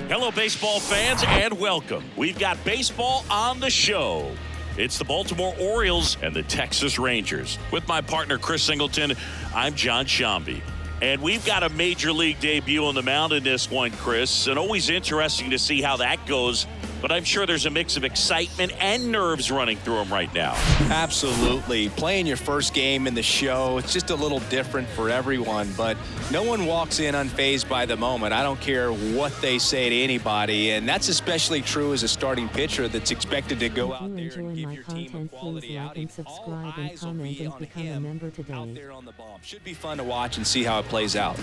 Hello, baseball fans, and welcome. We've got baseball on the show. It's the Baltimore Orioles and the Texas Rangers. With my partner, Chris Singleton, I'm John Shambi. And we've got a major league debut on the mound in this one, Chris. And always interesting to see how that goes. But I'm sure there's a mix of excitement and nerves running through him right now. Absolutely. Playing your first game in the show, it's just a little different for everyone. But no one walks in unfazed by the moment. I don't care what they say to anybody. And that's especially true as a starting pitcher that's expected to go out there and give your team a quality outing. Subscribe and comment and become a member today. Out there on the bomb. Should be fun to watch and see how it plays out.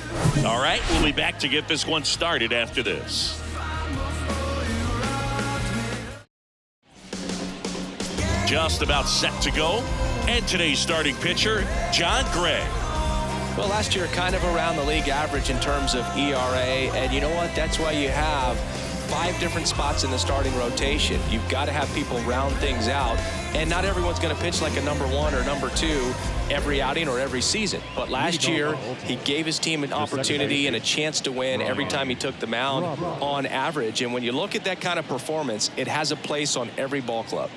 All right, we'll be back to get this one started after this. Just about set to go. And today's starting pitcher, John Gray. Well, last year kind of around the league average in terms of ERA. And you know what? That's why you have 5 different spots in the starting rotation. You've got to have people round things out. And not everyone's going to pitch like a number 1 or number 2 every outing or every season. But last year, he gave his team an opportunity and a chance to win every time he took the mound on average. And when you look at that kind of performance, it has a place on every ball club.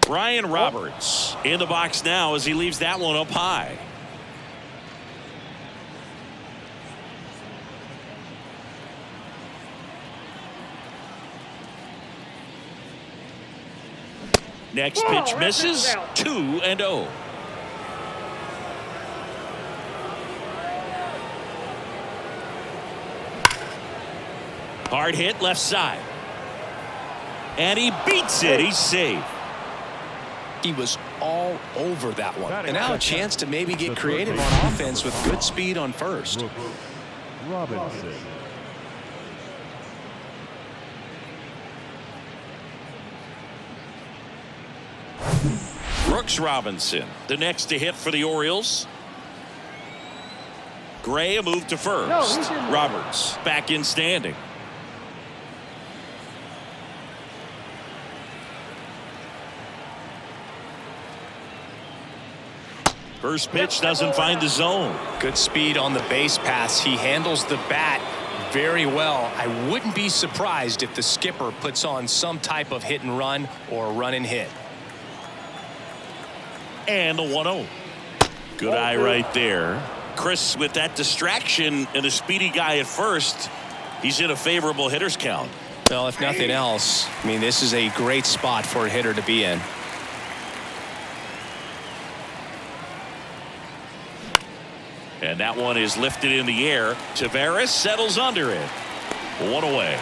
Ryan Roberts in the box now as he leaves that one up high. Next pitch misses. 2-0. Hard hit left side. And he beats it. He's safe. He was all over that one. And now a chance to maybe get creative on offense with good speed on first. Robinson. Brooks Robinson, the next to hit for the Orioles. Gray a move to first. Roberts back in standing. First pitch doesn't find the zone. Good speed on the base paths. He handles the bat very well. I wouldn't be surprised if the skipper puts on some type of hit and run or run and hit. And the 1-0. Good eye right there. Chris, with that distraction and a speedy guy at first, he's in a favorable hitter's count. Well, if nothing else, I mean, this is a great spot for a hitter to be in. And that one is lifted in the air. Tavares settles under it. 1 away.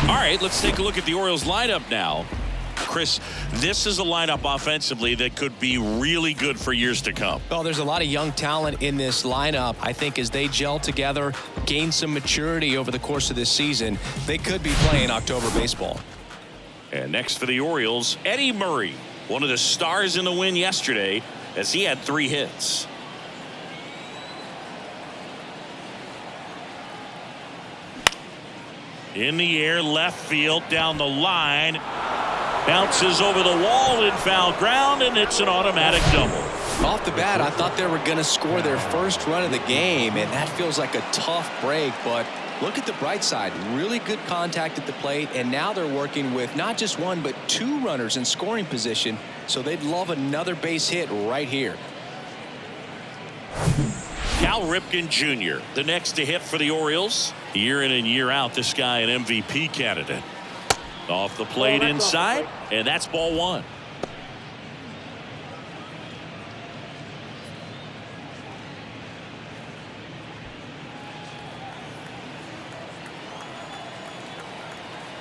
All right, let's take a look at the Orioles lineup now. Chris, this is a lineup offensively that could be really good for years to come. Well, there's a lot of young talent in this lineup. I think as they gel together, gain some maturity over the course of this season, they could be playing October baseball. And next for the Orioles, Eddie Murray, one of the stars in the win yesterday as he had 3 hits. In the air, left field, down the line. Bounces over the wall in foul ground, and it's an automatic double. Off the bat, I thought they were going to score their first run of the game, and that feels like a tough break, but look at the bright side. Really good contact at the plate, and now they're working with not just 1 but 2 runners in scoring position, so they'd love another base hit right here. Cal Ripken Jr., the next to hit for the Orioles. Year in and year out, this guy an MVP candidate. Off the plate inside, and that's ball 1.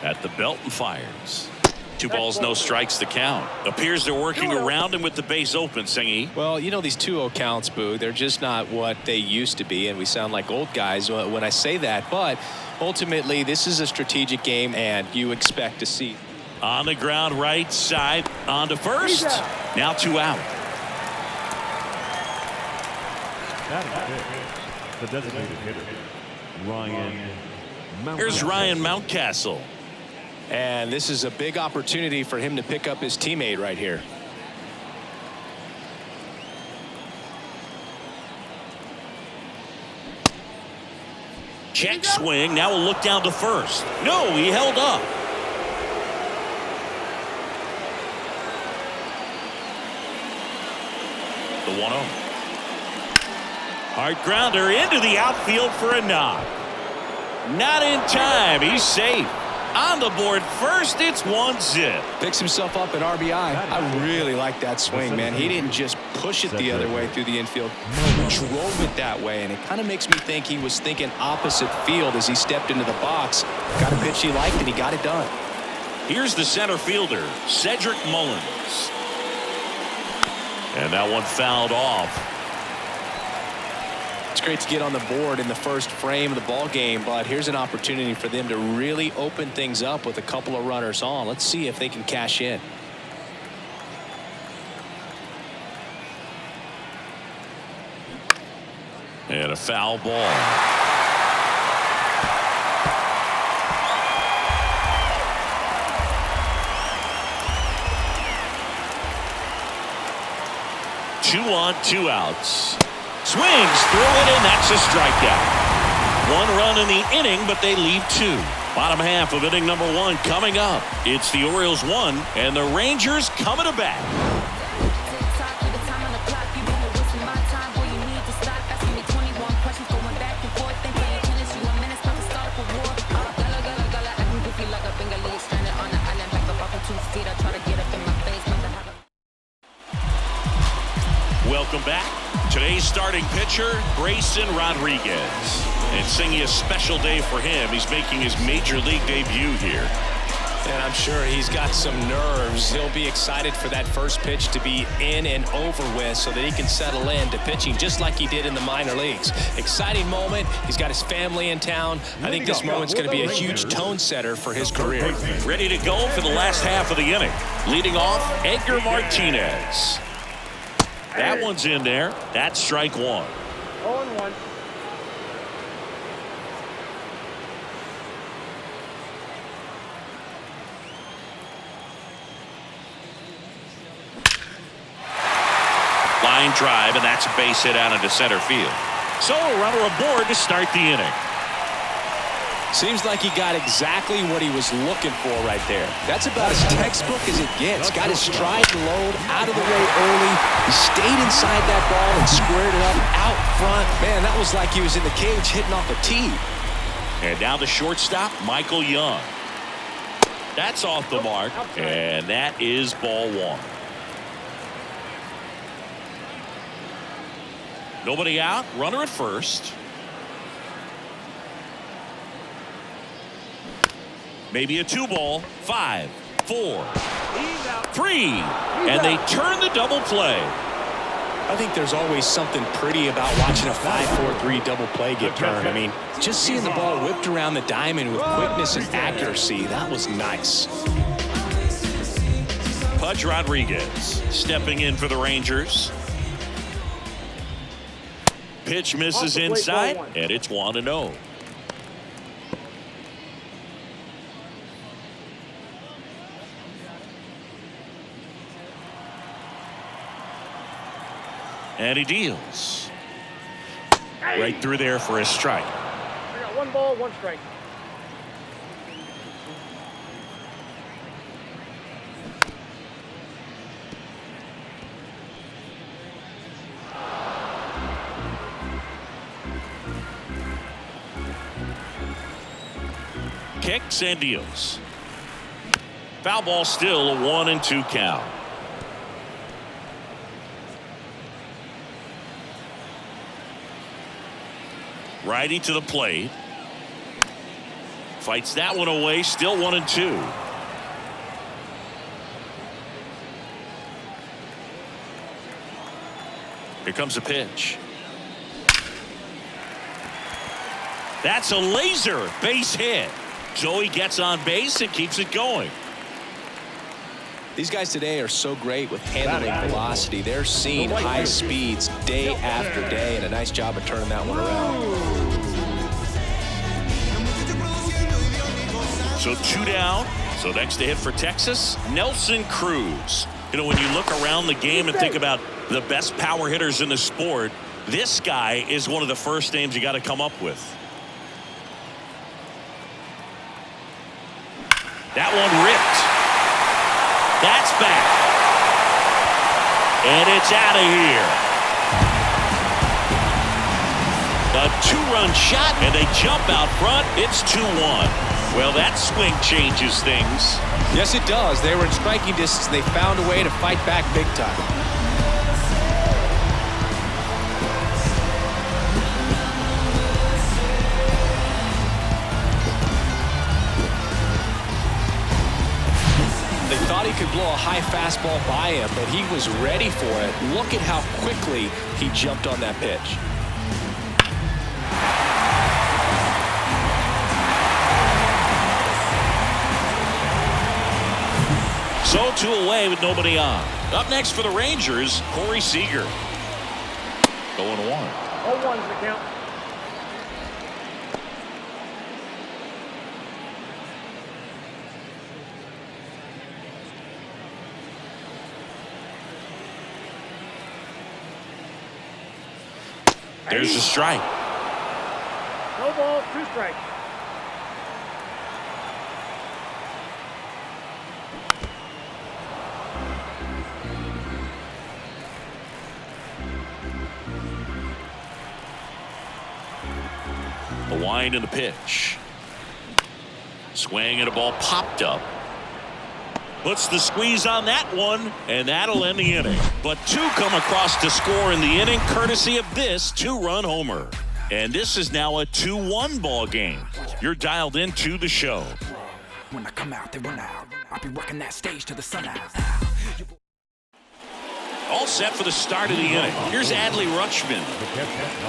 At the belt and fires. 2 balls, no strikes to count. Appears they're working around him with the base open, Singy. Well, you know, these 2-0 counts, Boo, they're just not what they used to be, and we sound like old guys when I say that, but ultimately this is a strategic game, and you expect to see. On the ground, right side, on to first. Now 2 out. The designated hitter, Ryan Mountcastle. Here's Ryan Mountcastle. And this is a big opportunity for him to pick up his teammate right here. Check swing. Now we'll look down to first. No, he held up. The 1-0. Hard grounder into the outfield for a knock. Not in time. He's safe. On the board first, it's 1-0. Picks himself up at RBI. I really like that swing, man. He didn't just push it the other way through the infield. He drove it that way, and it kind of makes me think he was thinking opposite field as he stepped into the box. Got a pitch he liked, and he got it done. Here's the center fielder, Cedric Mullins. And that one fouled off. It's great to get on the board in the first frame of the ball game, but here's an opportunity for them to really open things up with a couple of runners on. Let's see if they can cash in. And a foul ball. Two on, 2 outs. Swings through it, and that's a strikeout. 1 run in the inning, but they leave 2. Bottom half of inning number 1 coming up. It's the Orioles 1 and the Rangers coming to bat. Welcome back. Today's starting pitcher, Grayson Rodriguez. And singing a special day for him. He's making his major league debut here. And I'm sure he's got some nerves. He'll be excited for that first pitch to be in and over with so that he can settle into pitching just like he did in the minor leagues. Exciting moment. He's got his family in town. I think this moment's going to be a huge tone setter for his career. Ready to go for the last half of the inning. Leading off, Edgar Martinez. That one's in there. That's strike 1. 0-1. Line drive, and that's a base hit out into center field. So a runner aboard to start the inning. Seems like he got exactly what he was looking for right there. That's about as textbook as it gets. Got his stride and load out of the way early. He stayed inside that ball and squared it up out front. Man, that was like he was in the cage hitting off a tee. And now the shortstop, Michael Young. That's off the mark, and that is ball 1. Nobody out, runner at first. Maybe a 2-ball, 5, 4, 3, and they turn the double play. I think there's always something pretty about watching a 5-4-3 double play get turned. I mean, just seeing the ball whipped around the diamond with quickness and accuracy, that was nice. Pudge Rodriguez stepping in for the Rangers. Pitch misses inside, and it's 1-0. And he deals. Right through there for a strike. I got 1 ball, 1 strike. Kicks and deals. Foul ball, still a 1-2 count. Righty to the plate. Fights that one away. Still 1-2. Here comes a pitch. That's a laser base hit. So he gets on base and keeps it going. These guys today are so great with handling velocity. They're seeing high speeds day after day, and a nice job of turning that one around. So 2 down. So next to hit for Texas, Nelson Cruz. You know, when you look around the game and think about the best power hitters in the sport, this guy is one of the first names you got to come up with. That one ripped. That's back. And it's out of here. A two-run shot, and they jump out front. It's 2-1. Well, that swing changes things. Yes, it does. They were in striking distance. They found a way to fight back big time. They thought he could blow a high fastball by him, but he was ready for it. Look at how quickly he jumped on that pitch. So 2 away with nobody on. Up next for the Rangers, Corey Seager. Going 1. 0-1's the count. There's a strike. No ball, 2 strikes. The wind and the pitch. Swing and a ball popped up. Puts the squeeze on that one, and that'll end the inning. But 2 come across to score in the inning, courtesy of this 2-run homer. And this is now a 2-1 ball game. You're dialed into the show. When I come out, they run out. I'll be working that stage till the sun out. All set for the start of the inning. Here's Adley Rutschman.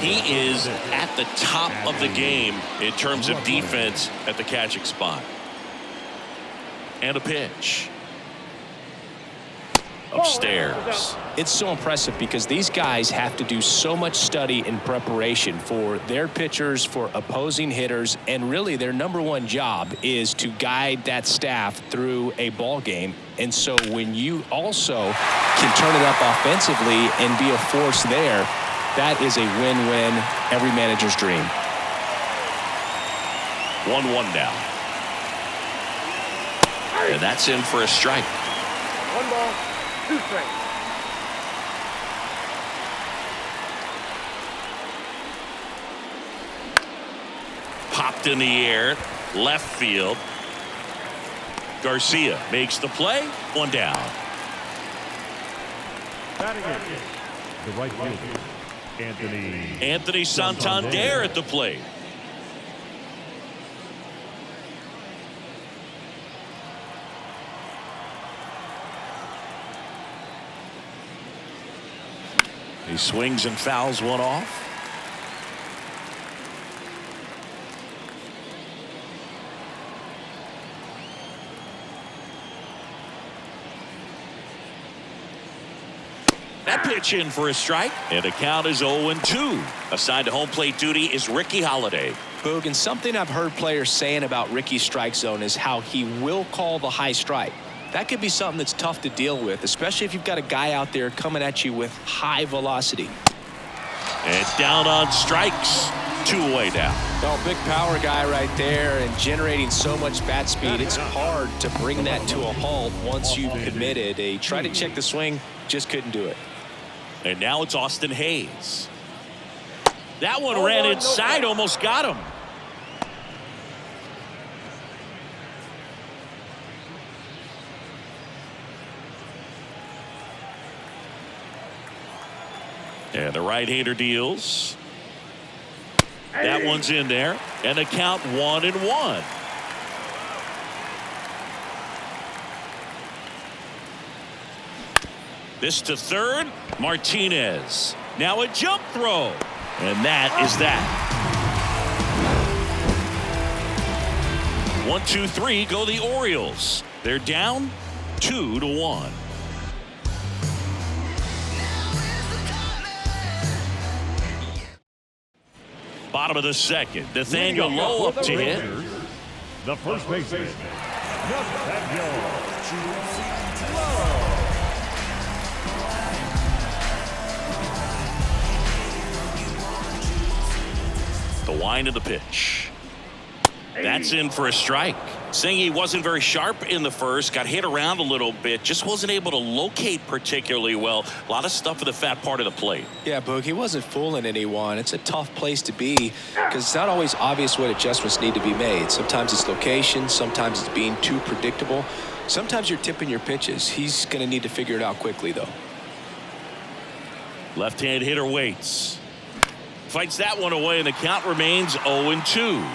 He is at the top of the game in terms of defense at the catching spot. And a pitch. Upstairs. It's so impressive because these guys have to do so much study and preparation for their pitchers, for opposing hitters, and really their #1 job is to guide that staff through a ball game. And so when you also can turn it up offensively and be a force there, that is a win-win, every manager's dream. 1-1 now. And that's in for a strike. 1 ball, 2 strikes. Popped in the air, left field. Garcia makes the play. 1 down. Batting in. The right fielder, Anthony Santander at the plate. He swings and fouls one off. That pitch in for a strike, and the count is 0-2. Assigned to home plate duty is Ricky Holiday. Boog, and something I've heard players saying about Ricky's strike zone is how he will call the high strike. That could be something that's tough to deal with, especially if you've got a guy out there coming at you with high velocity. And down on strikes. 2 away now. Well, big power guy right there and generating so much bat speed. It's hard to bring that to a halt once you've committed. They tried to check the swing, just couldn't do it. And now it's Austin Hayes. That one ran inside, almost got him. And the right-hander deals. That one's in there. And the count 1-1. This to third. Martinez. Now a jump throw. And that is that. 1, 2, 3 go the Orioles. They're down 2-1. Bottom of the second. Nathaniel Lowe up to hit. The first baseman, Nathaniel. The wind of the pitch. That's in for a strike. Saying he wasn't very sharp in the first, got hit around a little bit, just wasn't able to locate particularly well. A lot of stuff at the fat part of the plate. Yeah, Boog, he wasn't fooling anyone. It's a tough place to be because it's not always obvious what adjustments need to be made. Sometimes it's location, sometimes it's being too predictable. Sometimes you're tipping your pitches. He's going to need to figure it out quickly, though. Left-hand hitter waits. Fights that one away, and the count remains 0-2.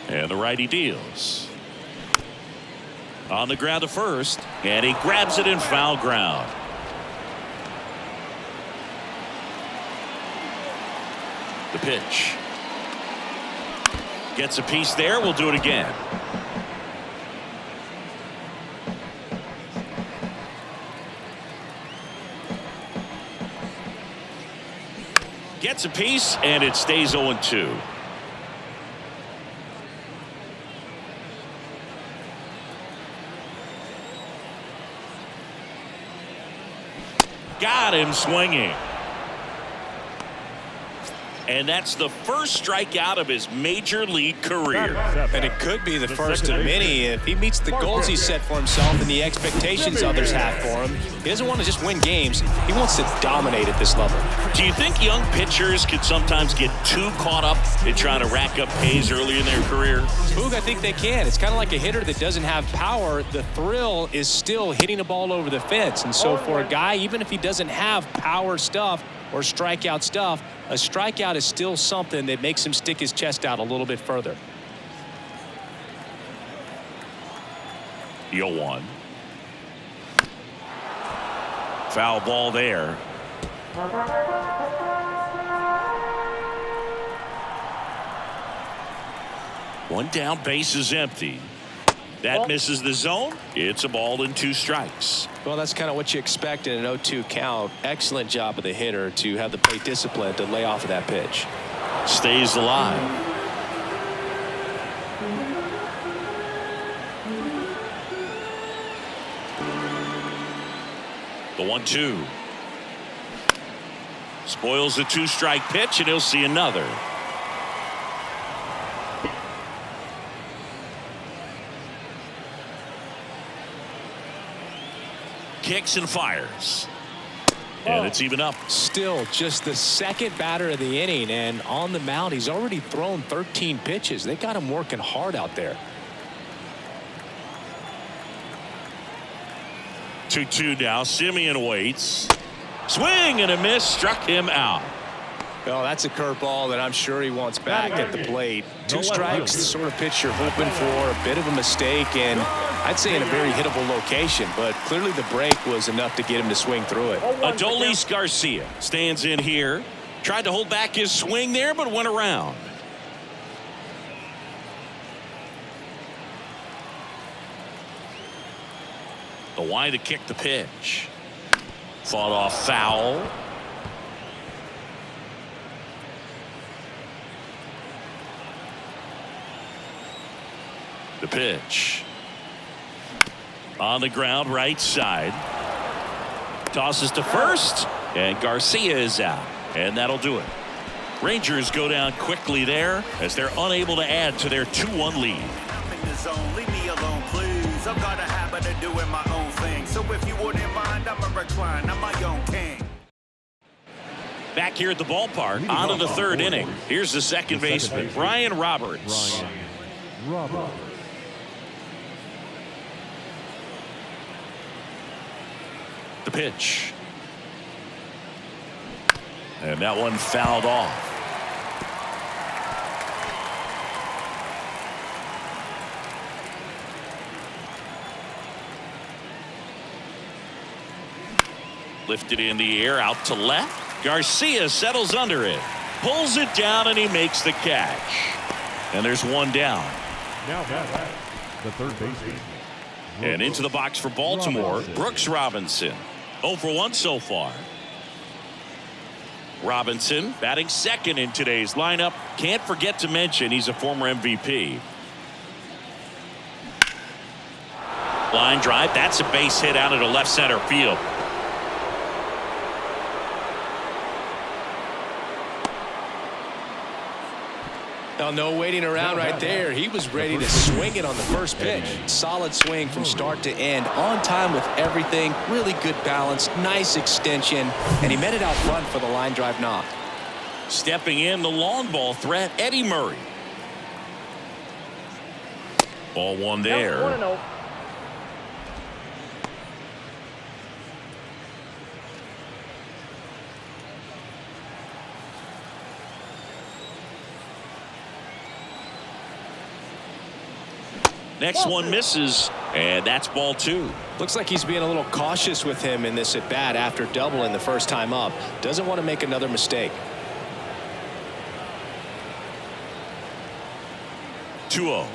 And the righty deals. On the ground to first, and he grabs it in foul ground. The pitch. Gets a piece there. We'll do it again. Gets a piece, and it stays 0-2. Got him swinging. And that's the first strikeout of his major league career. And it could be the first of many if he meets the goals he set for himself and the expectations others have for him. He doesn't want to just win games. He wants to dominate at this level. Do you think young pitchers can sometimes get too caught up in trying to rack up Ks early in their career? Boog, I think they can. It's kind of like a hitter that doesn't have power. The thrill is still hitting the ball over the fence. And so for a guy, even if he doesn't have power stuff or strikeout stuff, a strikeout is still something that makes him stick his chest out a little bit further. 0-1. Foul ball there. One down, base is empty. That misses the zone. It's a ball and 2 strikes. Well, that's kind of what you expect in an 0-2 count. Excellent job of the hitter to have the plate discipline to lay off of that pitch. Stays alive. The 1-2. Spoils the 2-strike pitch, and he'll see another. Kicks and fires. And it's even up. Still just the second batter of the inning, and on the mound he's already thrown 13 pitches. They got him working hard out there. 2-2 now. Simeon waits. Swing and a miss. Struck him out. Well, that's a curveball that I'm sure he wants back at the plate. 2 strikes, the sort of pitch you're hoping for. A bit of a mistake, and I'd say in a very hittable location, but clearly the break was enough to get him to swing through it. Adolis Garcia stands in here. Tried to hold back his swing there, but went around. The wide to kick the pitch. Fought off foul. The pitch. On the ground, right side. Tosses to first, and Garcia is out. And that'll do it. Rangers go down quickly there as they're unable to add to their 2-1 lead. I'm in the zone, leave me alone, please. I've got a habit of doing my own thing. So if you wouldn't mind, I'm a recline. I'm my own king. Back here at the ballpark, on to the 3rd inning. Here's the second baseman, Brian Roberts. The pitch. And that one fouled off. Lifted in the air, out to left. Garcia settles under it. Pulls it down, and he makes the catch. And there's one down. Now back, the third baseman. And into the box for Baltimore, Brooks Robinson. 0 for 1 so far. Robinson batting second in today's lineup. Can't forget to mention he's a former MVP. Line drive. That's a base hit out into left center field. Now, no waiting around right there. He was ready to swing it on the first pitch. Solid swing from start to end. On time with everything. Really good balance. Nice extension. And he met it out front for the line drive knock. Stepping in, the long ball threat, Eddie Murray. Ball one there. 1-0. Next one misses, and that's ball two. Looks like he's being a little cautious with him in this at bat after doubling the first time up. Doesn't want to make another mistake. 2-0.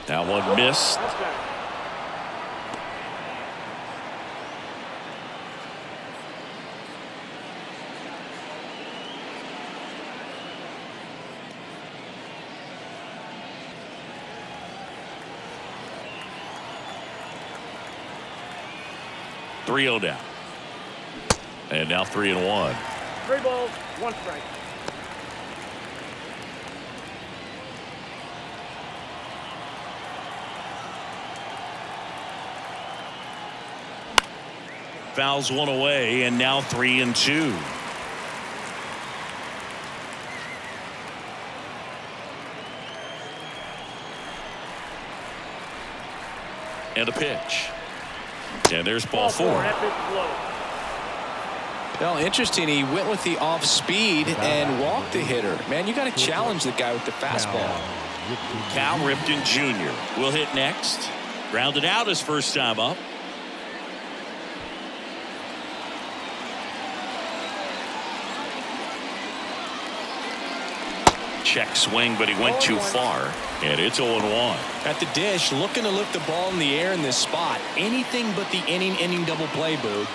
That one missed. That's better. Three-0 down. And now 3-1. 3 balls, 1 strike. Fouls one away, and now 3-2. And a pitch. And there's ball four. That pitch is low. Well, interesting. He went with the off speed and walked the hitter. Man, you got to challenge the guy with the fastball. Cal Ripken Jr. will hit next. Grounded out his first time up. Check swing, but he went too far. And it's 0-1. At the dish, looking to lift the ball in the air in this spot. Anything but the inning double play, Boog.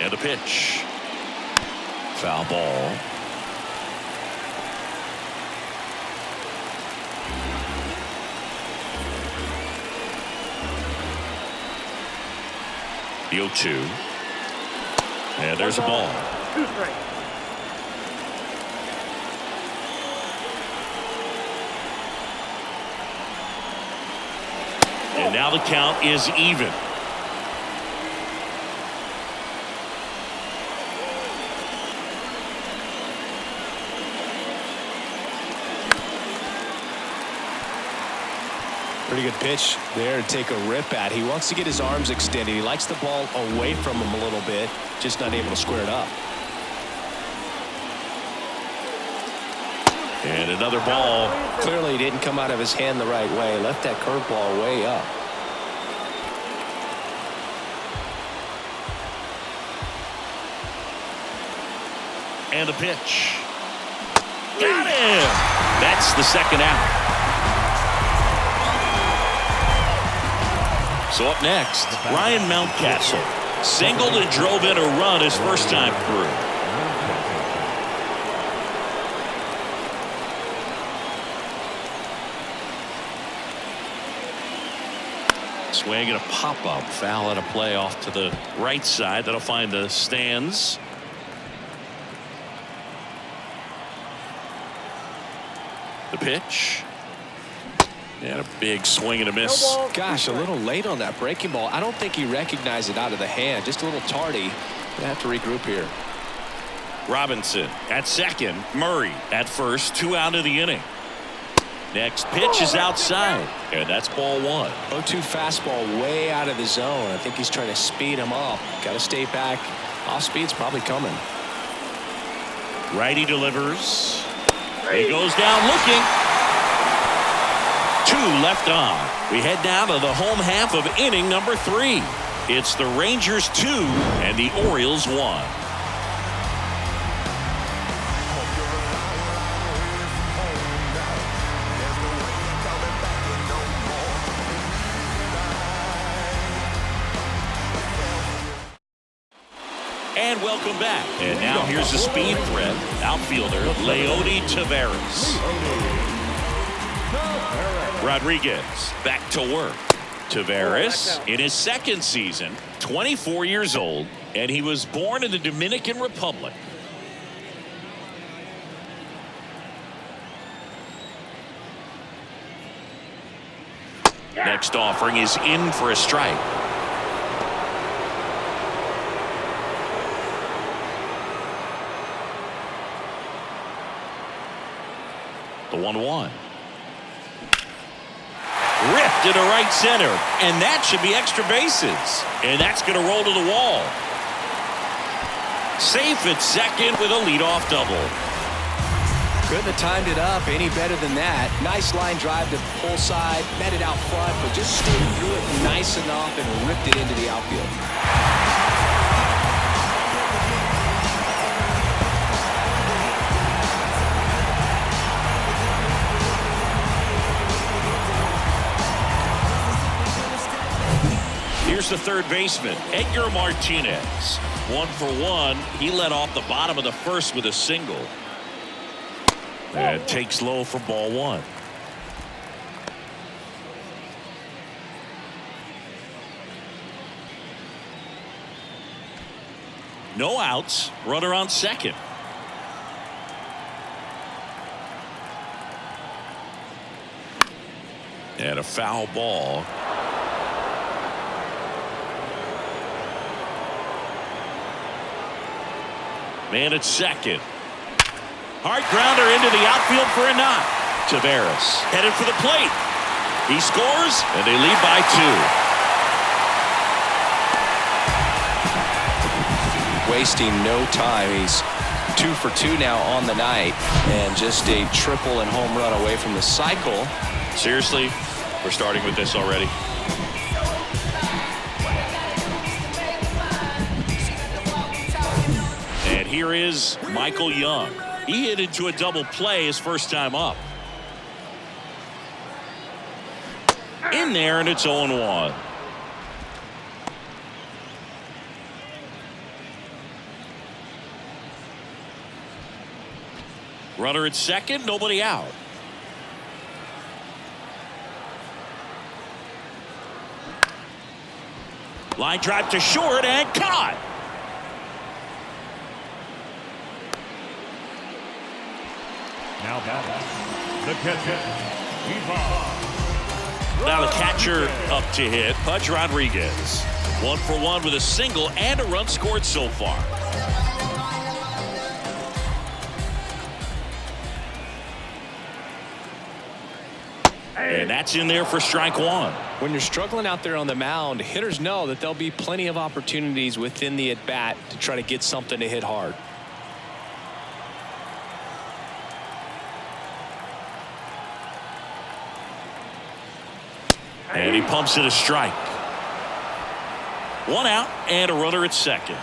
And a pitch. Foul ball. The 0-2. And there's a ball. 2 strikes. And now the count is even. Pretty good pitch there to take a rip at. He wants to get his arms extended. He likes the ball away from him a little bit, just not able to square it up. And another ball. Clearly he didn't come out of his hand the right way. Left that curveball way up. And a pitch. Got him! That's the second out. So up next, Ryan Mountcastle singled and drove in a run his first time through. Swing and a pop-up. Foul and a play off to the right side. That'll find the stands. The pitch. And a big swing and a miss. Gosh, a little late on that breaking ball. I don't think he recognized it out of the hand. Just a little tardy. Gonna have to regroup here. Robinson at second. Murray at first. 2 out of the inning. Next pitch is outside. And that's ball one. 0-2 fastball way out of the zone. I think he's trying to speed him up. Got to stay back. Off speed's probably coming. Righty delivers. He goes down looking. 2 left on. We head down to the home half of inning number 3. It's the Rangers 2 and the Orioles 1. And welcome back. And now here's the speed threat. Outfielder Leody Taveras. Rodriguez back to work. Taveras in his second season, 24 years old, and he was born in the Dominican Republic. Next offering is in for a strike. The 1-1. Ripped into right center, and that should be extra bases, and that's going to roll to the wall. Safe at second with a leadoff double. Couldn't have timed it up any better than that. Nice line drive to pull side, met it out front, but just stayed through it nice enough and ripped it into the outfield. Here's the third baseman, Edgar Martinez. 1 for 1. He led off the bottom of the first with a single. And takes low for ball 1. No outs. Runner on second. And a foul ball. Man at second. Hard grounder into the outfield for a knock. Taveras headed for the plate. He scores, and they lead by 2. Wasting no time. He's 2 for 2 now on the night, and just a triple and home run away from the cycle. Seriously, we're starting with this already. And here is Michael Young. He hit into a double play his first time up. In there, and it's 0-1. Runner at second, nobody out. Line drive to short and caught. Now batting, the catcher, Now the catcher up to hit, Pudge Rodriguez. 1 for 1 with a single and a run scored so far. And that's in there for strike 1. When you're struggling out there on the mound, hitters know that there'll be plenty of opportunities within the at-bat to try to get something to hit hard. And he pumps it a strike. 1 out and a runner at second.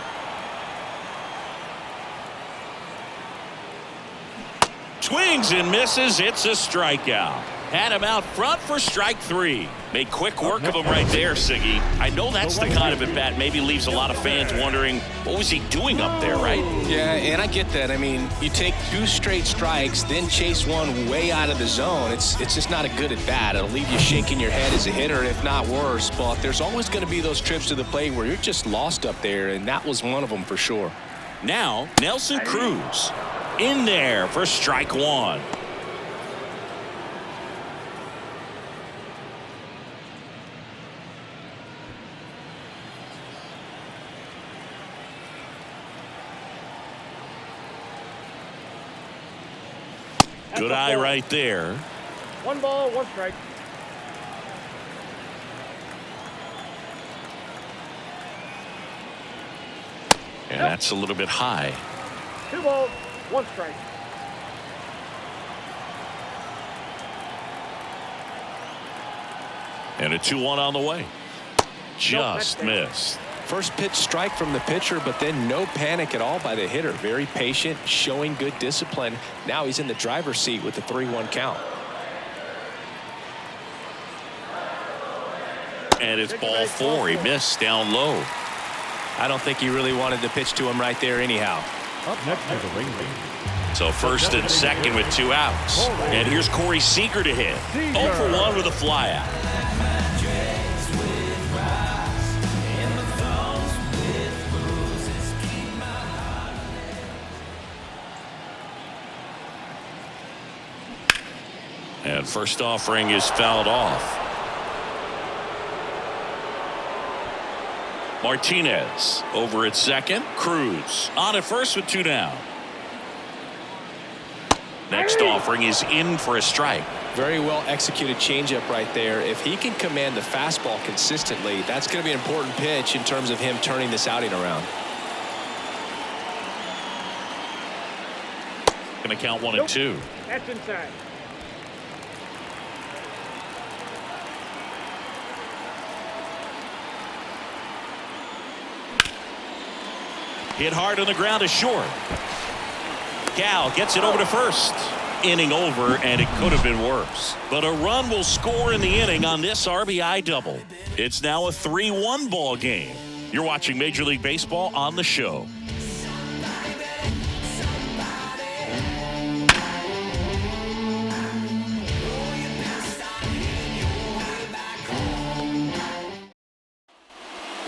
Swings and misses. It's a strikeout. Had him out front for strike 3. Made quick work of him right there, Siggy. I know that's the kind of at-bat maybe leaves a lot of fans wondering, what was he doing up there, right? Yeah, and I get that. I mean, you take 2 straight strikes, then chase one way out of the zone. It's just not a good at-bat. It'll leave you shaking your head as a hitter, if not worse. But there's always going to be those trips to the plate where you're just lost up there, and that was one of them for sure. Now, Nelson Cruz in there for strike 1. Good eye right there. 1 ball, 1 strike. And that's a little bit high. 2 balls, 1 strike. And a 2-1 on the way. Just missed. First pitch strike from the pitcher, but then no panic at all by the hitter. Very patient, showing good discipline. Now he's in the driver's seat with the 3-1 count. And it's ball 4. He missed down low. I don't think he really wanted to pitch to him right there anyhow. up next to the Rangers. So first and second with 2 outs. And here's Corey Seager to hit. 0 for 1 with a flyout. And first offering is fouled off. Martinez over at second. Cruz on at first with 2 down. Next offering is in for a strike. Very well executed changeup right there. If he can command the fastball consistently, that's going to be an important pitch in terms of him turning this outing around. Going to count 1-2. That's inside. Hit hard on the ground is short. Cal gets it over to first. Inning over, and it could have been worse. But a run will score in the inning on this RBI double. It's now a 3-1 ball game. You're watching Major League Baseball on the show.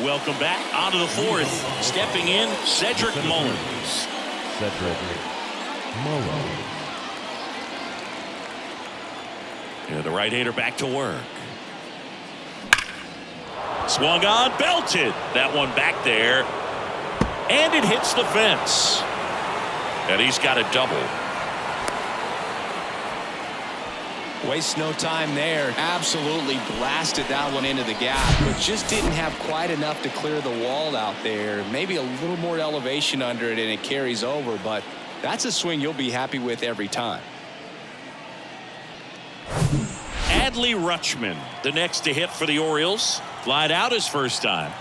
Welcome back onto the fourth. Stepping in, Cedric Mullins. Cedric Mullins. Yeah, the right-hander back to work. Swung on, belted. That one back there. And it hits the fence. And he's got a double. Wastes no time there. Absolutely blasted that one into the gap, but just didn't have quite enough to clear the wall out there. Maybe a little more elevation under it and it carries over, but that's a swing you'll be happy with every time. Adley Rutschman, the next to hit for the Orioles. Flied out his first time.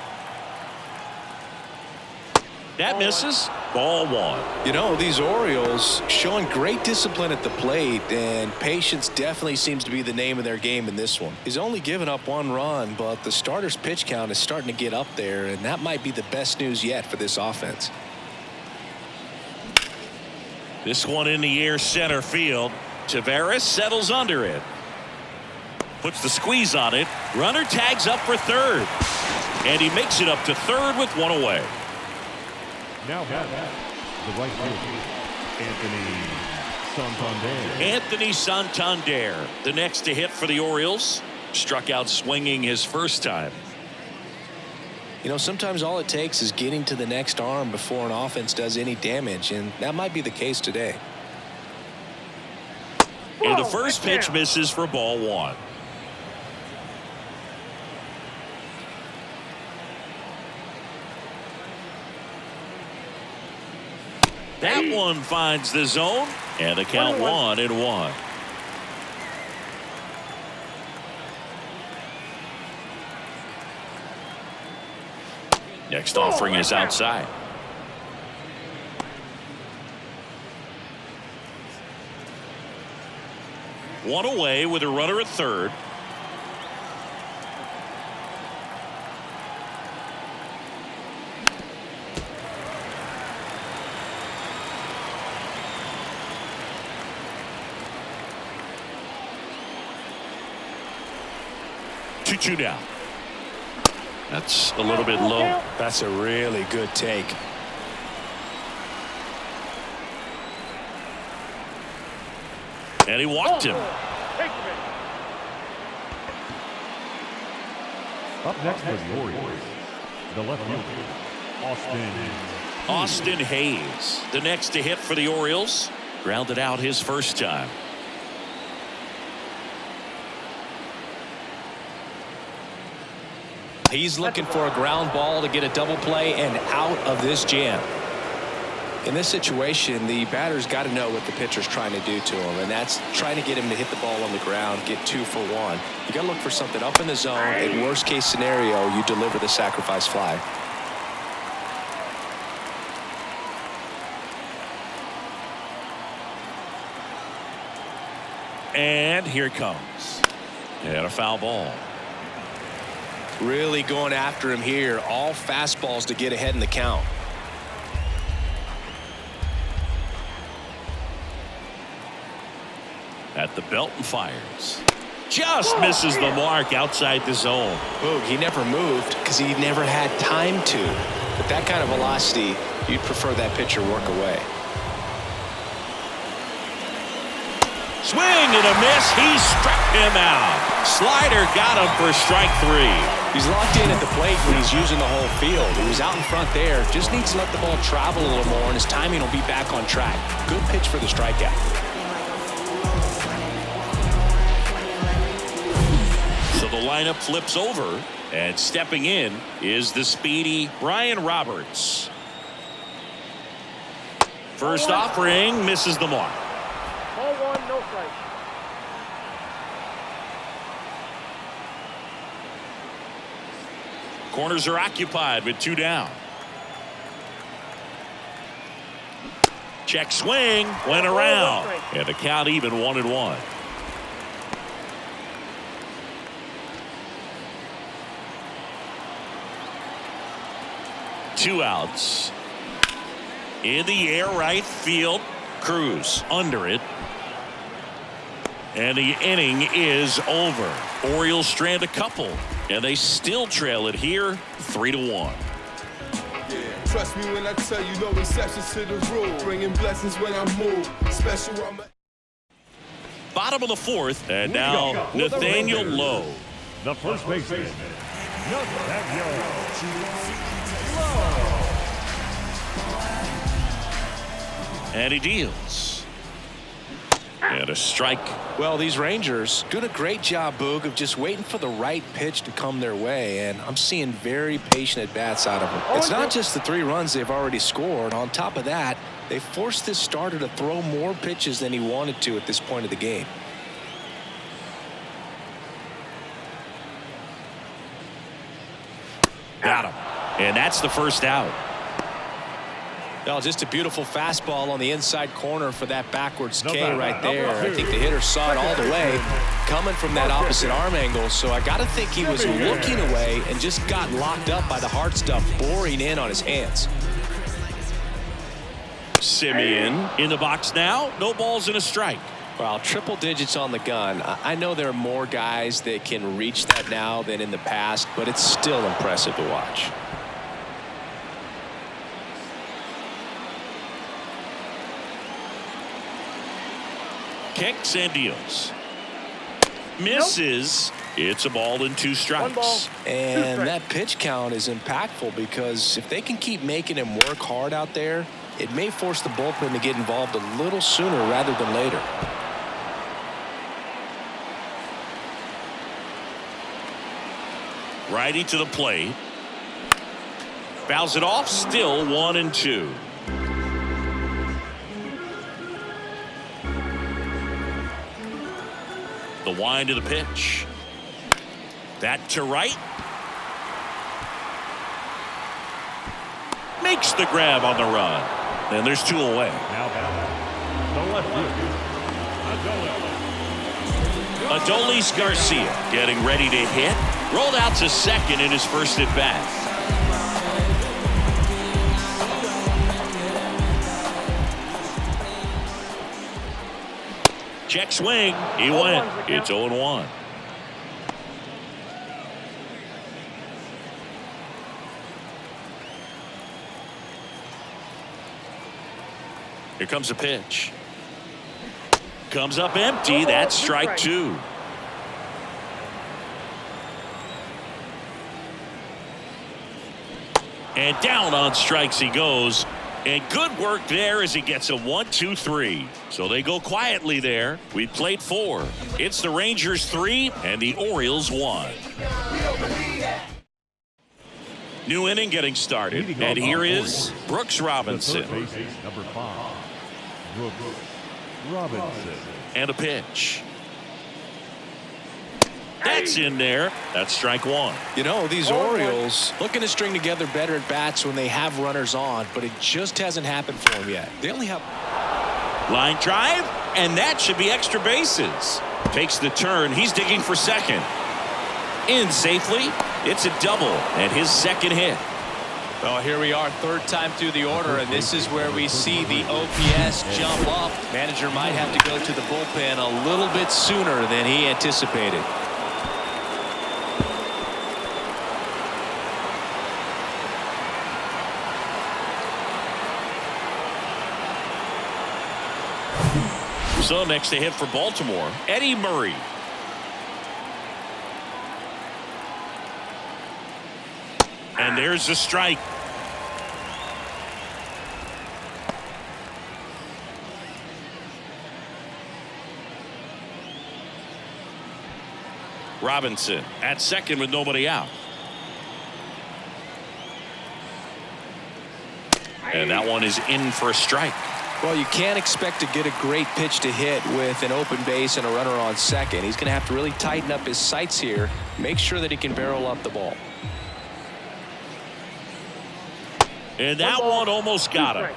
That misses. Ball 1. You know, these Orioles showing great discipline at the plate, and patience definitely seems to be the name of their game in this one. He's only given up 1 run, but the starter's pitch count is starting to get up there, and that might be the best news yet for this offense. This one in the air, center field. Taveras settles under it. Puts the squeeze on it. Runner tags up for third. And he makes it up to third with 1 away. Now batting, the right fielder, Santander. Anthony Santander, the next to hit for the Orioles. Struck out swinging his first time. You know, sometimes all it takes is getting to the next arm before an offense does any damage, and that might be the case today. And the first pitch misses for ball 1. That one finds the zone, and the count 1-1. Next offering is outside. One away with a runner at third. Two down. That's a little bit low. That's a really good take. And he walked him. Up next for the Orioles, the left fielder, Austin Hayes, the next to hit for the Orioles. Grounded out his first time. He's looking for a ground ball to get a double play and out of this jam. In this situation, the batter's got to know what the pitcher's trying to do to him, and that's trying to get him to hit the ball on the ground, get 2 for 1. You got to look for something up in the zone. In worst case scenario, you deliver the sacrifice fly. And here it comes. And a foul ball. Really going after him here. All fastballs to get ahead in the count. At the belt and fires. Just misses the mark outside the zone. Boog, he never moved because he never had time to. With that kind of velocity, you'd prefer that pitcher work away. Swing and a miss. He struck him out. Slider got him for strike 3. He's locked in at the plate when he's using the whole field. He was out in front there. Just needs to let the ball travel a little more, and his timing will be back on track. Good pitch for the strikeout. So the lineup flips over, and stepping in is the speedy Brian Roberts. First offering misses the mark. Ball 1, no strike. Corners are occupied with 2 down. Check swing, went around, and the count even 1-1. Two outs. In the air, right field. Cruz under it. And the inning is over. Orioles strand a couple, and they still trail it here 3-1. Trust me when I tell you, no exceptions to the rule. Bringing blessings when I move. Special on my... Bottom of the 4th, and now Nathaniel Lowe. The first baseman, Nathaniel Lowe. And he deals. And a strike. Well, these Rangers doing a great job, Boog, of just waiting for the right pitch to come their way, and I'm seeing very patient at-bats out of them. It's not just the 3 runs they've already scored. On top of that, they forced this starter to throw more pitches than he wanted to at this point of the game. Got him. And that's the first out. Well, just a beautiful fastball on the inside corner for that backwards K right there. I think the hitter saw it all the way coming from that opposite arm angle. So I got to think he was looking away and just got locked up by the hard stuff boring in on his hands. Simeon in the box now. No balls and a strike. Well, triple digits on the gun. I know there are more guys that can reach that now than in the past, but it's still impressive to watch. Kicks and deals. Misses. It's a ball and 2 strikes. 1 ball. And that pitch count is impactful because if they can keep making him work hard out there, it may force the bullpen to get involved a little sooner rather than later. Righty to the plate. Fouls it off. Still 1-2. The wind of the pitch. That to right. Makes the grab on the run. And there's 2 away. Now the left field, Adolis Garcia getting ready to hit. Rolled out to second in his first at bat. Check swing. He went. It's 0-1. Here comes a pitch. Comes up empty. That's strike 2. And down on strikes he goes. And good work there as he gets a 1-2-3. So they go quietly there. We played 4. It's the Rangers 3 and the Orioles 1. New inning getting started. And here is Brooks Robinson. number 5, Brooks Robinson. And a pitch. That's in there. That's strike 1. You know, these Orioles looking to string together better at bats when they have runners on, but it just hasn't happened for them yet. They only have Line drive, and that should be extra bases. Takes the turn. He's digging for second. In safely. It's a double and his second hit. Well, here we are, 3rd time through the order, and this is where we see the OPS jump up. Manager might have to go to the bullpen a little bit sooner than he anticipated. So next to hit for Baltimore, Eddie Murray. And there's a strike. Robinson at second with nobody out. And that one is in for a strike. Well, you can't expect to get a great pitch to hit with an open base and a runner on second. He's going to have to really tighten up his sights here, make sure that he can barrel up the ball. And that one almost got him.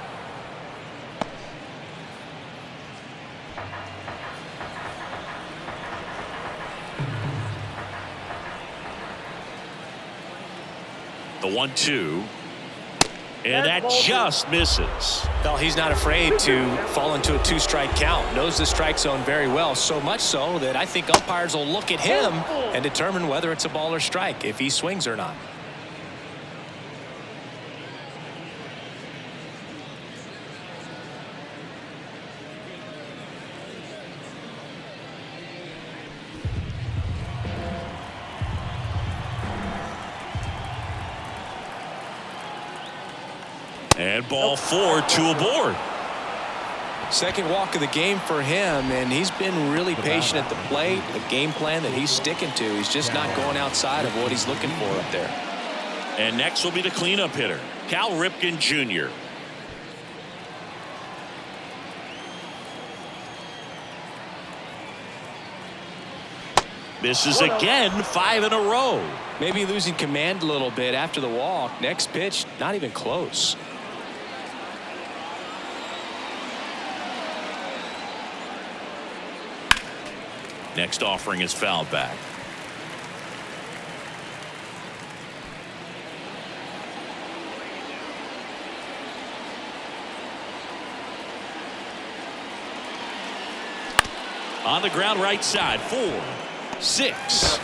The 1-2. And that just misses. Well, he's not afraid to fall into a 2-strike count. Knows the strike zone very well, so much so that I think umpires will look at him and determine whether it's a ball or strike, if he swings or not. And ball 4, 2 aboard. Second walk of the game for him, and he's been really patient at the plate. A game plan that he's sticking to. He's just not going outside of what he's looking for up there. And next will be the cleanup hitter, Cal Ripken Jr. Misses again, 5 in a row. Maybe losing command a little bit after the walk. Next pitch, not even close. Next offering is fouled back. On the ground right side, 4, 6,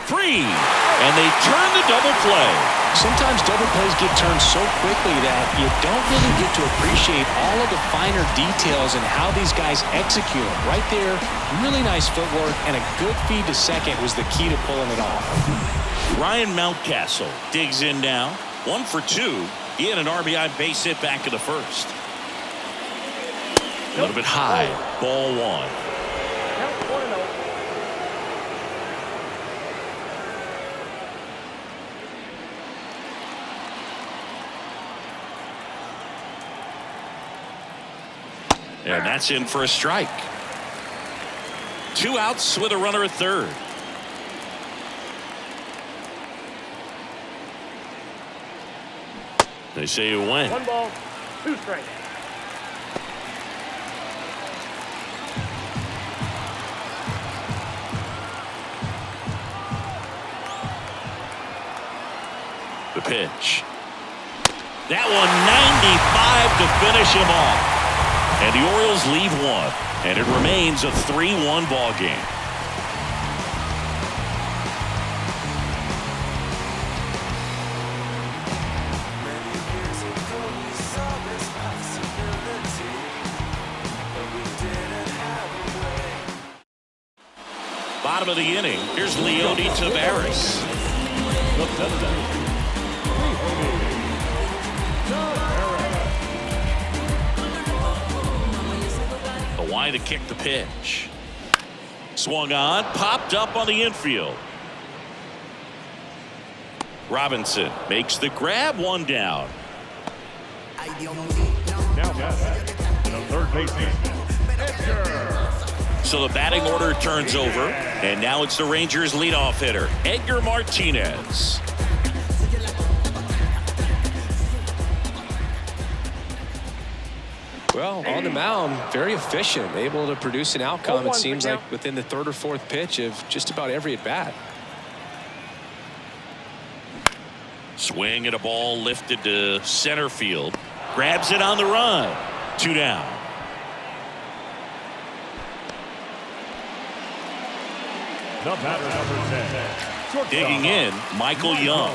3, and they turn the double play. Sometimes double plays get turned so quickly that you don't really get to appreciate all of the finer details and how these guys execute them. Right there, really nice footwork, and a good feed to second was the key to pulling it off. Ryan Mountcastle digs in now. 1 for 2. He had an RBI base hit back in the first. A little bit high. Ball 1. And that's in for a strike. 2 outs with a runner at third. They say you win. 1 ball, 2 strikes. The pitch. That one 95 to finish him off. And the Orioles lead 1, and it remains a 3-1 ball game. Bottom of the inning, here's Leody Taveras. Why to kick the pitch. Swung on, popped up on the infield. Robinson makes the grab, 1 down. Now batting, the third baseman, Edgar. So the batting order turns over, and now it's the Rangers' leadoff hitter, Edgar Martinez. Well, on the mound, very efficient, able to produce an outcome, it seems like, within the 3rd or 4th pitch of just about every at-bat. Swing at a ball lifted to center field. Grabs it on the run. 2 down. The batter, number 10. Digging in, Michael Young.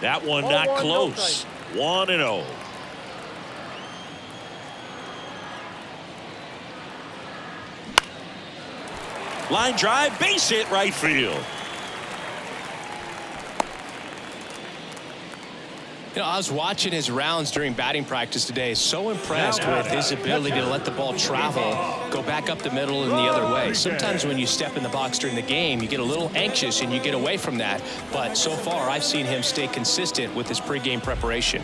That one Ball not 1, no close. 1-0. Line drive, base hit, right field. You know, I was watching his rounds during batting practice today. So impressed with his ability to let the ball travel, go back up the middle and the other way. Sometimes when you step in the box during the game, you get a little anxious and you get away from that. But so far, I've seen him stay consistent with his pregame preparation.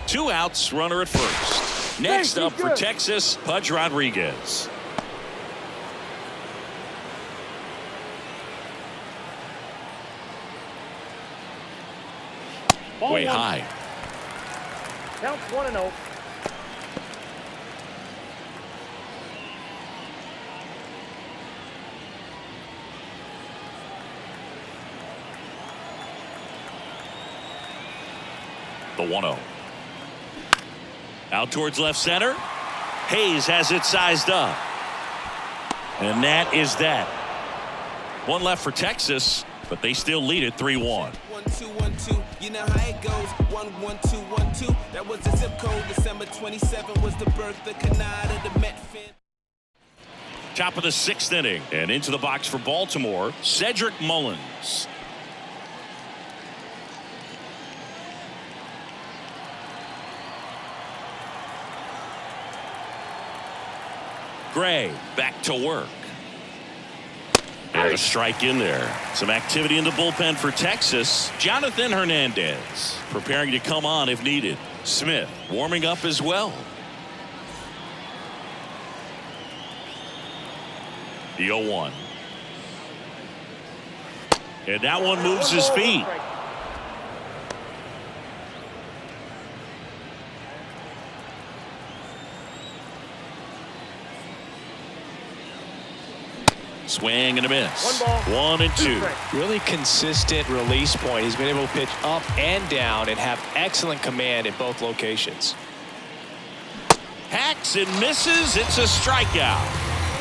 2 outs, runner at first. Next up for Texas, Pudge Rodriguez. Ball Way 1. high. Counts 1-0. The 1-0. Out towards left center. Hayes has it sized up. And that is that. One left for Texas, but they still lead it 3-1. 1-2-1-2, you know how it goes. 1-1-2-1-2. That was the zip code. December 27 was the birth, the canard of the Met fan. Top of the 6th inning, and into the box for Baltimore, Cedric Mullins. Gray back to work. And a strike in there. Some activity in the bullpen for Texas. Jonathan Hernandez preparing to come on if needed. Smith warming up as well. The 0-1. And that one moves his feet. Swing and a miss. 1 and 2. Really consistent release point. He's been able to pitch up and down and have excellent command in both locations. Hacks and misses. It's a strikeout.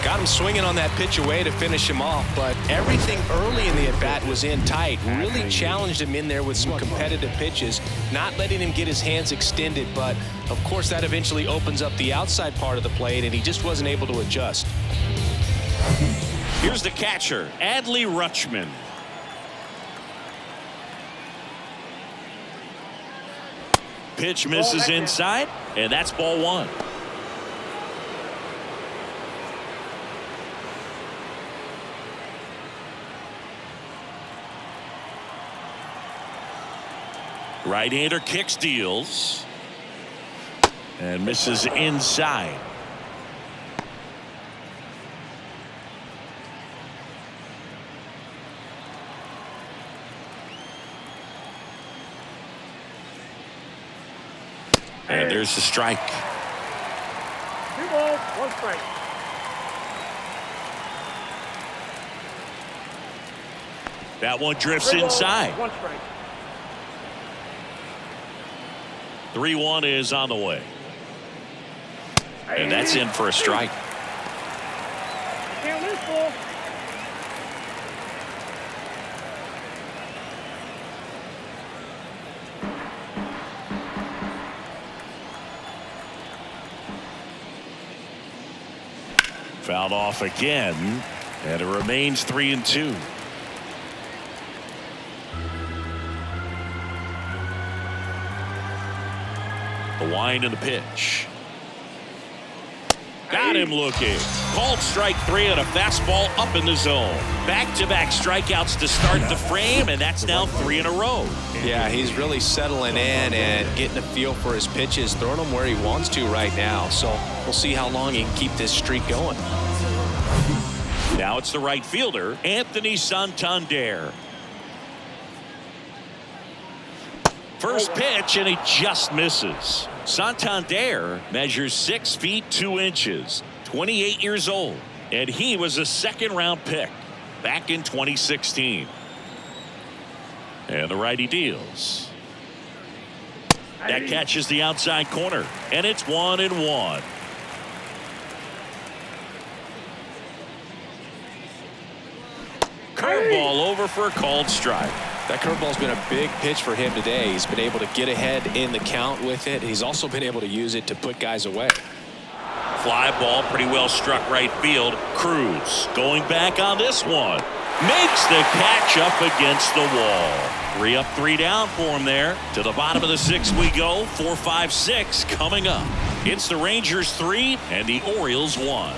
Got him swinging on that pitch away to finish him off, but everything early in the at-bat was in tight. Really challenged him in there with some competitive pitches, not letting him get his hands extended, but of course that eventually opens up the outside part of the plate, and he just wasn't able to adjust. Here's the catcher, Adley Rutschman. Pitch misses inside, and that's ball 1. Right-hander kicks, deals, and misses inside. And there's the strike. 2 balls, 1 strike. That one drifts 3 balls, inside. 1 strike. 3-1 is on the way. And that's in for a strike. Can't lose, ball. Fouled off again, and it remains 3-2. The wind and the pitch. Got him looking. Called strike 3 on a fastball up in the zone. Back-to-back strikeouts to start the frame, and that's now 3 in a row. Yeah, he's really settling in and getting a feel for his pitches, throwing them where he wants to right now. So we'll see how long he can keep this streak going. Now it's the right fielder, Anthony Santander. First pitch, and he just misses. Santander measures 6 feet 2 inches, 28 years old, and he was a second-round pick back in 2016. And the righty deals. That catches the outside corner, and it's 1-1. Curveball over for a called strike. That curveball's been a big pitch for him today. He's been able to get ahead in the count with it. He's also been able to use it to put guys away. Fly ball, pretty well struck right field. Cruz going back on this one. Makes the catch up against the wall. 3 up, 3 down for him there. To the bottom of the 6th we go. 4, 5, 6 coming up. It's the Rangers 3 and the Orioles 1.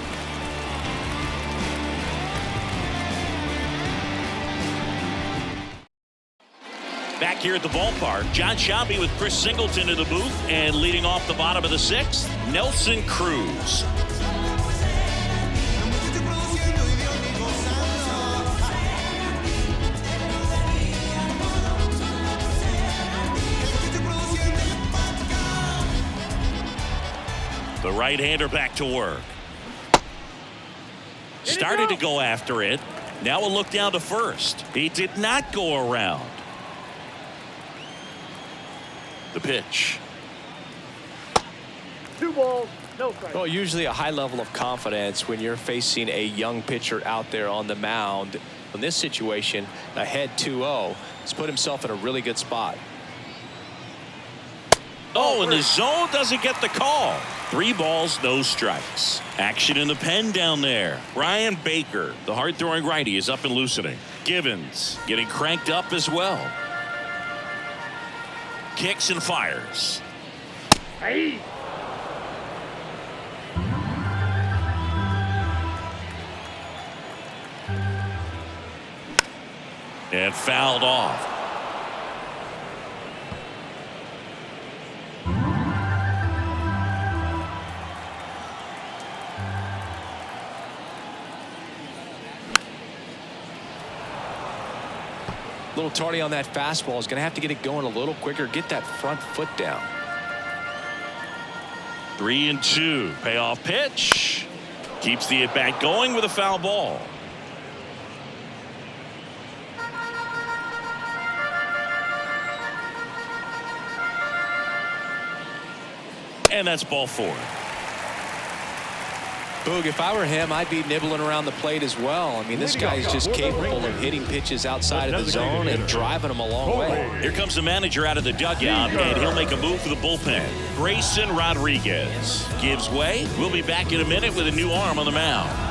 Back here at the ballpark, John Shambi with Chris Singleton in the booth, and leading off the bottom of the 6th, Nelson Cruz. The right-hander back to work. Started to go after it. Now a look down to first. He did not go around. The pitch. 2 balls, no strikes. Well, usually a high level of confidence when you're facing a young pitcher out there on the mound. In this situation, ahead 2-0, he's put himself in a really good spot. Oh, and the zone doesn't get the call. 3 balls, no strikes. Action in the pen down there. Ryan Baker, the hard-throwing righty, is up and loosening. Givens getting cranked up as well. Kicks and fires. Hey. And fouled off. A little tardy on that fastball. Is going to have to get it going a little quicker. Get that front foot down. 3-2. Payoff pitch. Keeps the at-bat going with a foul ball. And that's ball 4. Boog, if I were him, I'd be nibbling around the plate as well. I mean, this guy is just capable of hitting pitches outside of the zone and driving them a long way. Here comes the manager out of the dugout, and he'll make a move for the bullpen. Grayson Rodriguez gives way. We'll be back in a minute with a new arm on the mound.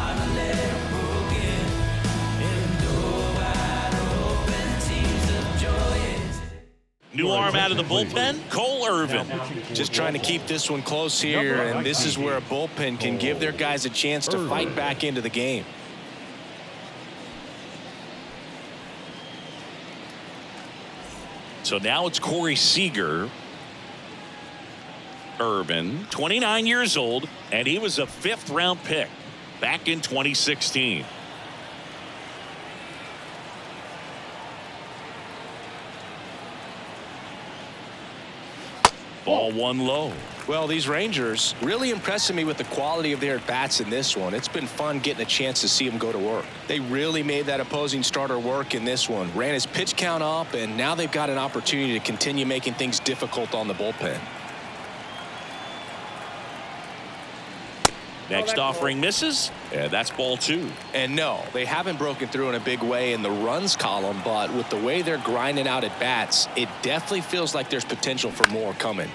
New arm out of the bullpen, Cole Irvin. Just trying to keep this one close here, and this is where a bullpen can give their guys a chance to fight back into the game. So now it's Corey Seager. Irvin, 29 years old, and he was a 5th-round pick back in 2016. Ball 1 low. Well, these Rangers really impressing me with the quality of their at-bats in this one. It's been fun getting a chance to see them go to work. They really made that opposing starter work in this one. Ran his pitch count up, and now they've got an opportunity to continue making things difficult on the bullpen. Next offering misses, and that's ball 2. And no, they haven't broken through in a big way in the runs column, but with the way they're grinding out at bats, it definitely feels like there's potential for more coming.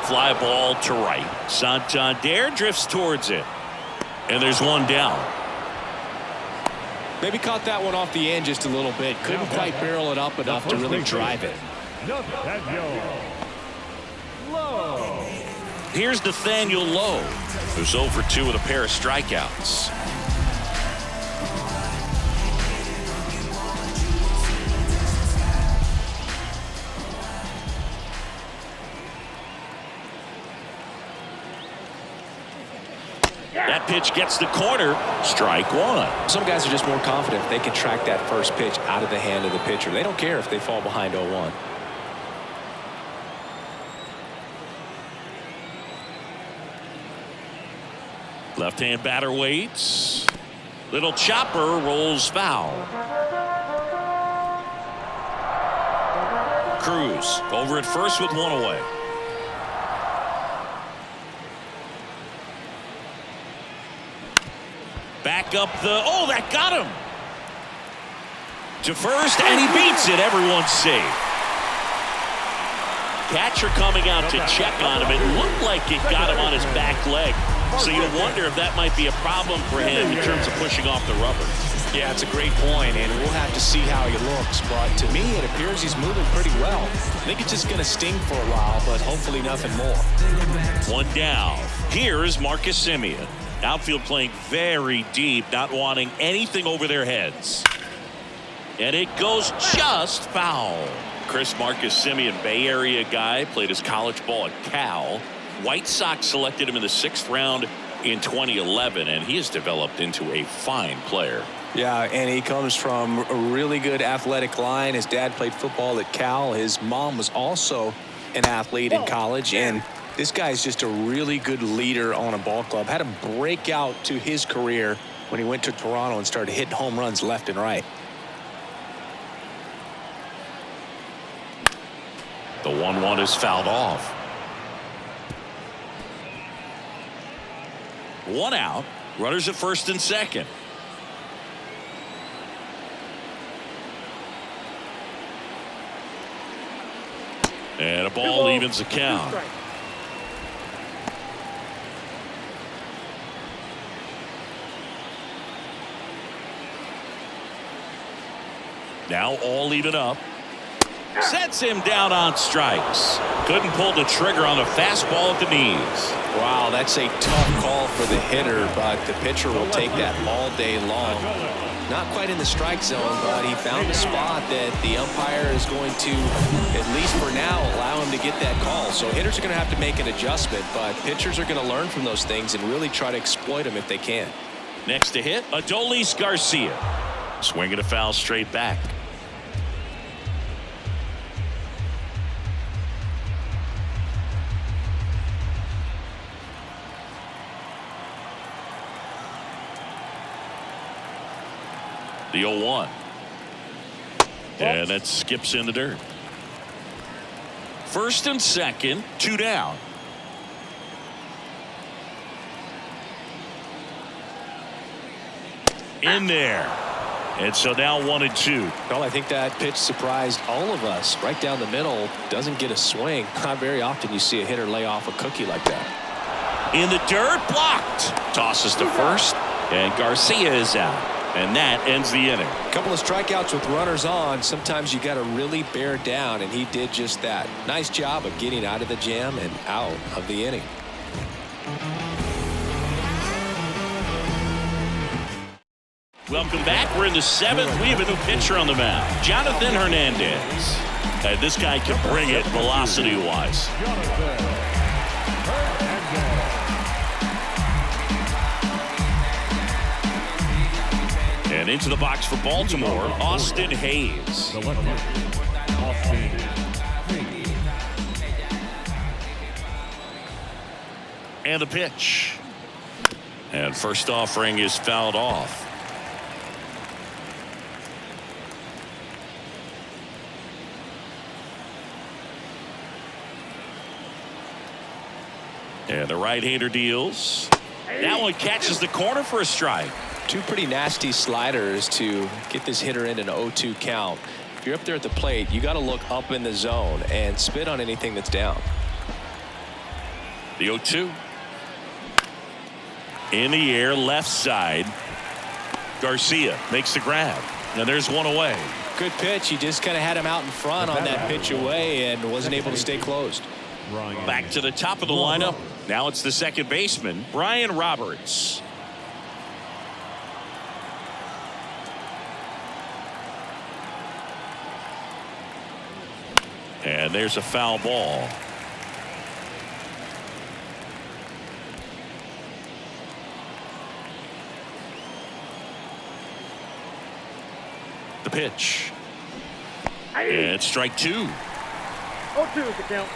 Fly ball to right. Santander drifts towards it, and there's 1 down. Maybe caught that one off the end just a little bit. Couldn't quite barrel it up enough to really drive it. Here's Nathaniel Lowe, who's 0 for 2 with a pair of strikeouts. That pitch gets the corner. Strike 1. Some guys are just more confident if they can track that first pitch out of the hand of the pitcher. They don't care if they fall behind 0-1. Left-hand batter waits. Little chopper rolls foul. Cruz over at first with 1 away. Back up the, oh, that got him. to first, and he beats it. Everyone's safe. Catcher coming out to check on him. It looked like it got him on his back leg. So you wonder if that might be a problem for him in terms of pushing off the rubber. Yeah, it's a great point, and we'll have to see how he looks. But to me, it appears he's moving pretty well. I think it's just going to sting for a while, but hopefully nothing more. One down. Here is Marcus Semien. Outfield playing very deep, not wanting anything over their heads. And it goes just foul. Marcus Semien, Bay Area guy, played his college ball at Cal. White Sox selected him in the 6th round in 2011, and he has developed into a fine player. Yeah, and he comes from a really good athletic line. His dad played football at Cal. His mom was also an athlete in college, and this guy's just a really good leader on a ball club. Had him break out to his career when he went to Toronto and started hitting home runs left and right. The 1-1 is fouled off. 1 out. Runners at first and second. And a ball evens the count. Now all even up. Sets him down on strikes. Couldn't pull the trigger on a fastball at the knees. Wow, that's a tough call for the hitter, but the pitcher will take that all day long. Not quite in the strike zone, but he found a spot that the umpire is going to, at least for now, allow him to get that call. So hitters are going to have to make an adjustment, but pitchers are going to learn from those things and really try to exploit them if they can. Next to hit, Adolis Garcia. Swinging a foul straight back. The 0-1. And that skips in the dirt. First and second, 2 down. In there. And so now 1-2. Well, I think that pitch surprised all of us. Right down the middle, doesn't get a swing. Not very often you see a hitter lay off a cookie like that. In the dirt, blocked. Tosses to first, and Garcia is out. And that ends the inning. A couple of strikeouts with runners on. Sometimes you got to really bear down, and he did just that. Nice job of getting out of the jam and out of the inning. Welcome back. We're in the 7th. We have a new pitcher on the mound, Jonathan Hernandez. This guy can bring it velocity-wise. And into the box for Baltimore, Austin Hayes. And the pitch. And first offering is fouled off. And the right-hander deals. That one catches the corner for a strike. Two pretty nasty sliders to get this hitter in an 0-2 count. If you're up there at the plate, you got to look up in the zone and spit on anything that's down. The 0-2. In the air, left side. Garcia makes the grab. Now there's one away. Good pitch. He just kind of had him out in front on that pitch away and wasn't able to stay closed. Back to the top of the lineup. Now it's the second baseman, Brian Roberts. And there's a foul ball. The pitch. And strike 2. 0-2 is the count.